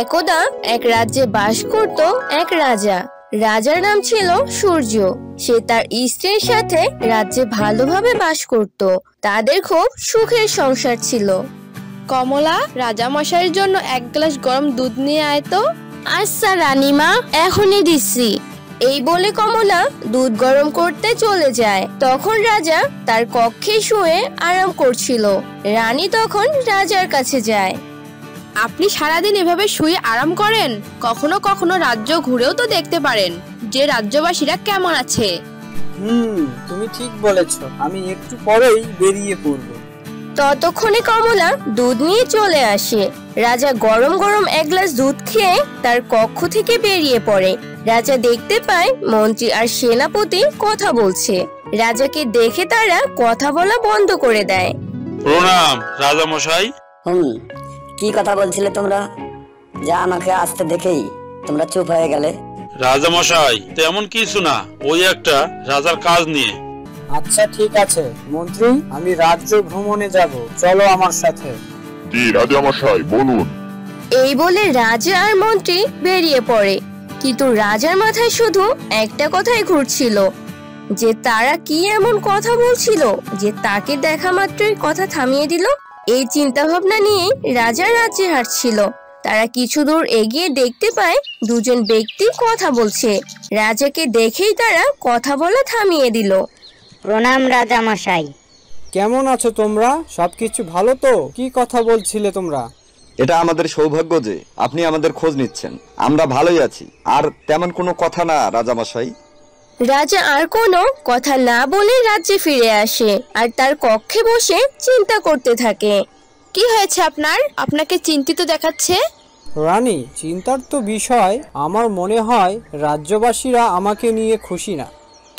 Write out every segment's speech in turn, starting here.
একদা এক রাজ্যে বাস করত এক রাজা। রাজার নাম ছিল সূর্য। সে তার স্ত্রীর সাথে রাজ্যে ভালোভাবে বাস করত। তাদের খুব সুখের সংসার ছিল। কমলা, রাজা মশাইয়ের জন্য এক গ্লাস গরম দুধ নিয়ে আয় তো। আচ্ছা রানীমা, এখনই দিচ্ছি। এই বলে কমলা দুধ গরম করতে চলে যায়। তখন রাজা তার কক্ষে শুয়ে আরাম করছিল। রানী তখন রাজার কাছে যায়। আপনি সারাদিন এভাবে শুয়ে আরাম করেন? কখনো কখনো রাজ্য ঘুরেও তো দেখতে পারেন যে রাজ্যবাসীরা কেমন আছে। তুমি ঠিক বলেছ, আমি একটু পরেই বেরিয়ে পড়ব। ততক্ষণে কমলা দুধ নিয়ে চলে আসে। রাজা গরম গরম এক গ্লাস দুধ খেয়ে তার কক্ষ থেকে বেরিয়ে পড়ে। রাজা দেখতে পায় মন্ত্রী আর সেনাপতি কথা বলছে। রাজাকে দেখে তারা কথা বলা বন্ধ করে দেয়। প্রণাম রাজা মশাই। কি কথা বলছিলে তোমরা? যা আমাকে আসতে দেখেই তোমরা চুপ হয়ে গেলে। রাজা মশাই, তেমন কিছু না, ওই একটা রাজার কাজ নিয়ে। আচ্ছা ঠিক আছে মন্ত্রী, আমি রাজ্য ভ্রমণে যাব, চলো আমার সাথে। জি রাজা মশাই, বলুন। এই বলে রাজা আর মন্ত্রী বেরিয়ে পড়ে। কিন্তু রাজার মাথায় শুধু একটা কথাই ঘুরছিল, যে তারা কি এমন কথা বলছিল যে তাকে দেখা মাত্রই কথা থামিয়ে দিল। এই চিন্তা ভাবনা নিয়ে রাজা রাজ্যে হাঁটছিল। তারা কিছু দূর এগিয়ে দেখতে পায় দুজন ব্যক্তি কথা বলছে। রাজাকে দেখেই তারা কথা বলা থামিয়ে দিল। প্রণাম রাজা মশাই। কেমন আছো তোমরা? সবকিছু ভালো তো? কি কথা বলছিলে তোমরা? এটা আমাদের সৌভাগ্য যে আপনি আমাদের খোঁজ নিচ্ছেন। আমরা ভালোই আছি, আর তেমন কোনো কথা না রাজা মশাই। রাজা আর কোনো কথা না বলে রাজ্যে ফিরে আসে আর তার কক্ষে বসে চিন্তা করতে থাকে। কি হয়েছে আপনার? আপনাকে চিন্তিত দেখাচ্ছে। রানী, চিন্তার তো বিষয়। আমার মনে হয় রাজ্যবাসীরা আমাকে নিয়ে খুশি না।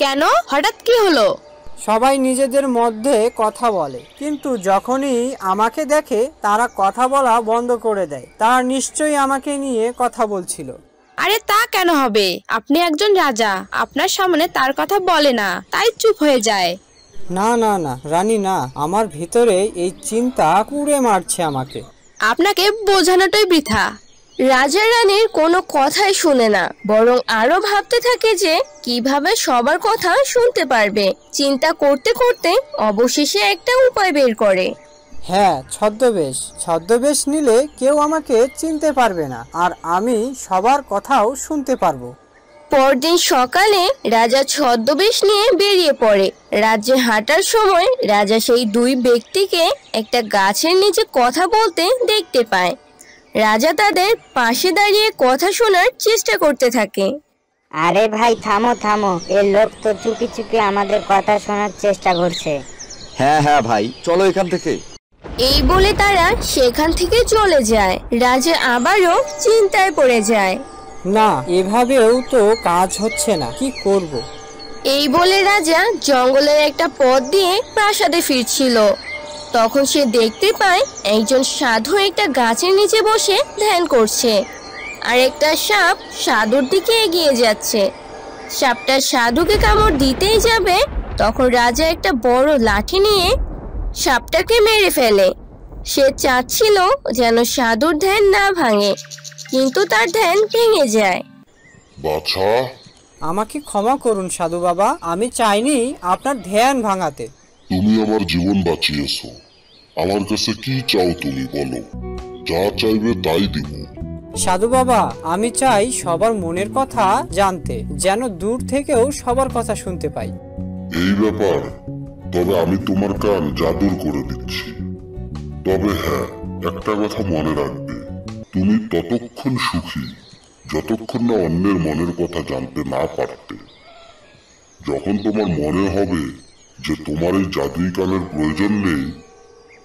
কেন? হঠাৎ কি হলো? সবাই নিজেদের মধ্যে কথা বলে, কিন্তু যখনই আমাকে দেখে তারা কথা বলা বন্ধ করে দেয়। তারা নিশ্চয়ই আমাকে নিয়ে কথা বলছিল। আরে তা কেন হবে? আপনি একজন রাজা, আপনার সামনে তার কথা বলে না, তাই চুপ হয়ে যায়। না না না রানী, না, আমার ভিতরে এই চিন্তা কুড়ে মারছে আমাকে। আপনাকে বোঝানোটাই বৃথা। রাজা রানীর কোনো কথাই শুনে না, বরং আরো ভাবতে থাকে যে কিভাবে সবার কথা শুনতে পারবে। চিন্তা করতে করতে অবশেষে একটা উপায় বের করে। হ্যাঁ, ছদ্মবেশ নিলে কেউ আমাকে চিনতে পারবে না, আর আমি সবার কথাও শুনতে পারবো। পরদিন সকালে রাজা ছদ্মবেশ নিয়ে বেরিয়ে পড়ে। রাজ্যে হাঁটার সময় রাজা সেই দুই ব্যক্তিকে একটা গাছের নিচে কথা বলতে দেখতে পায়। রাজা তাদের পাশে দাঁড়িয়ে কথা শোনার চেষ্টা করতে থাকে। আরে ভাই থামো থামো, এই লোক তো চুপি চুপি আমাদের কথা শোনার চেষ্টা করছে। হ্যাঁ হ্যাঁ ভাই, চলো এখান থেকে। এই বলে তারা সেখান থেকে চলে যায়। রাজা আবারও চিন্তায় পড়ে যায়। না, এভাবেও তো কাজ হচ্ছে না, কি করব? এই বলে রাজা জঙ্গলের একটা পথ দিয়ে প্রাসাদে ফিরছিল। তখন সে দেখতে পায় একজন সাধু একটা গাছের নিচে বসে ধ্যান করছে, আর একটা সাপ সাধুর দিকে এগিয়ে যাচ্ছে। সাপটা সাধুকে কামড় দিতেই যাবে, তখন রাজা একটা বড় লাঠি নিয়ে সাপটাকে মেরে ফেলে। সে চাচ্ছিল যেন সাধুর ধ্যান না ভাঙে, কিন্তু তার ধ্যান ভেঙে যায়। বাছা, আমাকে ক্ষমা করুন সাধু বাবা, আমি চাইনি আপনার ধ্যান ভাঙাতে। তুমি আমার জীবন বাঁচিয়েছো। আমার কাছে কি চাও তুমি বলো, যা চাইবে তাই দিব। সাধু বাবা, আমি চাই সবার মনের কথা জানতে, যেন দূর থেকেও সবার কথা শুনতে পাই। এই ব্যাপার, তবে আমি তোমার কান জাদুর করে দিচ্ছি। তবে হ্যাঁ, একটা কথা মনে রাখবে, তুমি ততক্ষণ সুখী যতক্ষণ না অন্যের মনের কথা জানতে না পারতে। যখন তোমার মনে হবে যে তোমার এই জাদুই কানের প্রয়োজন নেই,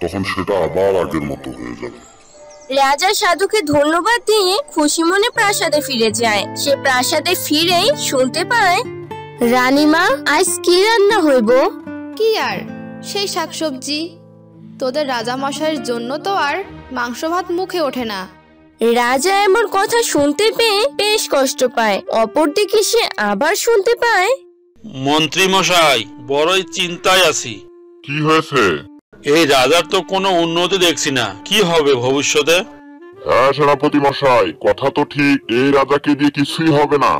তখন সেটা আবার আগের মতো হয়ে যাবে। রাজা সাধুকে ধন্যবাদ দিয়ে খুশি মনে প্রাসাদে ফিরে যায়। সে প্রাসাদে ফিরেই শুনতে পায়, রানীমা, আজ কি রান্না হইব? কি আর, সেই শাকসবজি। তোদের রাজা মশাইয়ের জন্য তো আর মাংস ভাত মুখে ওঠে না। রাজা এমন কথা শুনতে পেয়ে বেশ কষ্ট পায়। অপরদিকে সে আবার শুনতে পায়, মন্ত্রী মশাই, বড়ই চিন্তায় আছি। কি হয়েছে? এই রাজার তো কোনো উন্নতি দেখছি না, কি হবে ভবিষ্যতে? হ্যাঁ সেনাপতি মশাই, কথা তো ঠিক, এই রাজাকে দিয়ে কিছুই হবে না।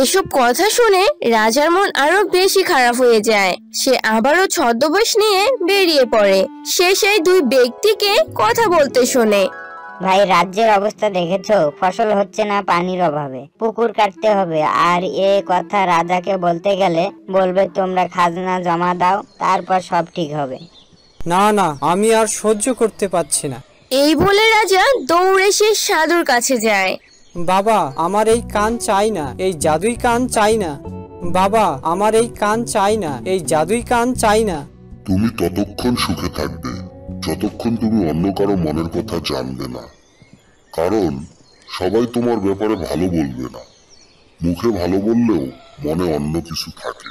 এসব কথা শুনে রাজার মন আরো বেশি খারাপ হয়ে যায়। সে আবারও ছদ্মবেশ নিয়ে বেরিয়ে পড়ে। সে সেই দুই ব্যক্তিকে কথা বলতে শোনে। ভাই, রাজ্যের অবস্থা দেখেছো? ফসল হচ্ছে না পানির অভাবে, পুকুর কাটতে হবে। আর এ কথা রাজাকে বলতে গেলে বলবে তোমরা খাজনা জমা দাও, তারপর সব ঠিক হবে। না না, আমি আর সহ্য করতে পারছি না। এই বলে রাজা দৌড়ে সে সাধুর কাছে যায়। বাবা, আমার এই কান চাই না, এই জাদুই কান চাই না। বাবা, আমার এই কান চাই না, এই জাদুই কান চাই না। তুমি ততক্ষণ সুখে থাকবে যতক্ষণ তুমি অন্য কারো মনের কথা জানবে না, কারণ সবাই তোমার ব্যাপারে ভালো বলবে না। মুখে ভালো বললেও মনে অন্য কিছু থাকে।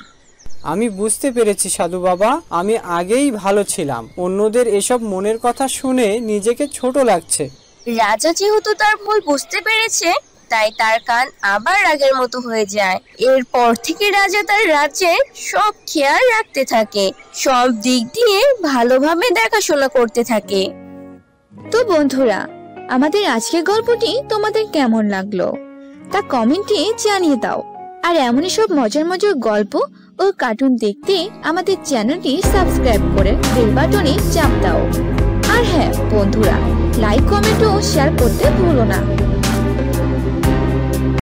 আমি বুঝতে পেরেছি সাধু বাবা, আমি আগেই ভালো ছিলাম। অন্যদের এসব মনের কথা শুনে নিজেকে ছোট লাগছে। রাজা যেহেতু তার ভুল বুঝতে পেরেছে, তাই তার কান আবার আগের মতো হয়ে যায়। এরপর থেকে রাজা তার রাজ্যের সব খেয়াল রাখতে থাকে, সব দিক দিয়ে ভালোভাবে দেখাশোনা করতে থাকে। তো বন্ধুরা, আমাদের আজকের গল্পটি তোমাদের কেমন লাগলো তা কমেন্টে জানিয়ে দাও। আর এমনই সব মজার মজার গল্প ও কার্টুন দেখতে আমাদের চ্যানেলটি সাবস্ক্রাইব করে বেল বাটনে চাপ দাও। আর হ্যাঁ বন্ধুরা, লাইক, কমেন্ট ও শেয়ার করতে ভুলো না।